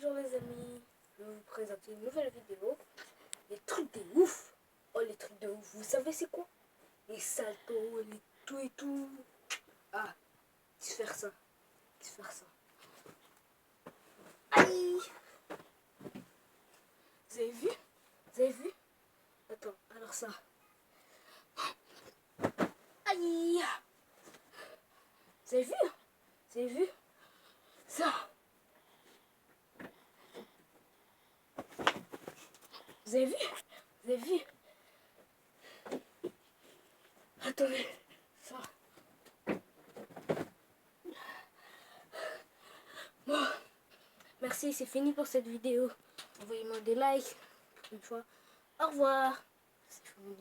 Bonjour les amis, je vais vous présenter une nouvelle vidéo. Les trucs de ouf. Oh les trucs de ouf, vous savez c'est quoi? Les saltos, les tout et tout. Ah, faire ça. Faire ça. Aïe. Vous avez vu? Vous avez vu? Attends, alors ça. Aïe. Vous avez vu? Vous avez vu? Ça. Vous avez vu? Vous avez vu? Attendez, ça. Bon, merci, c'est fini pour cette vidéo. Envoyez-moi des likes une fois. Au revoir. C'est fini.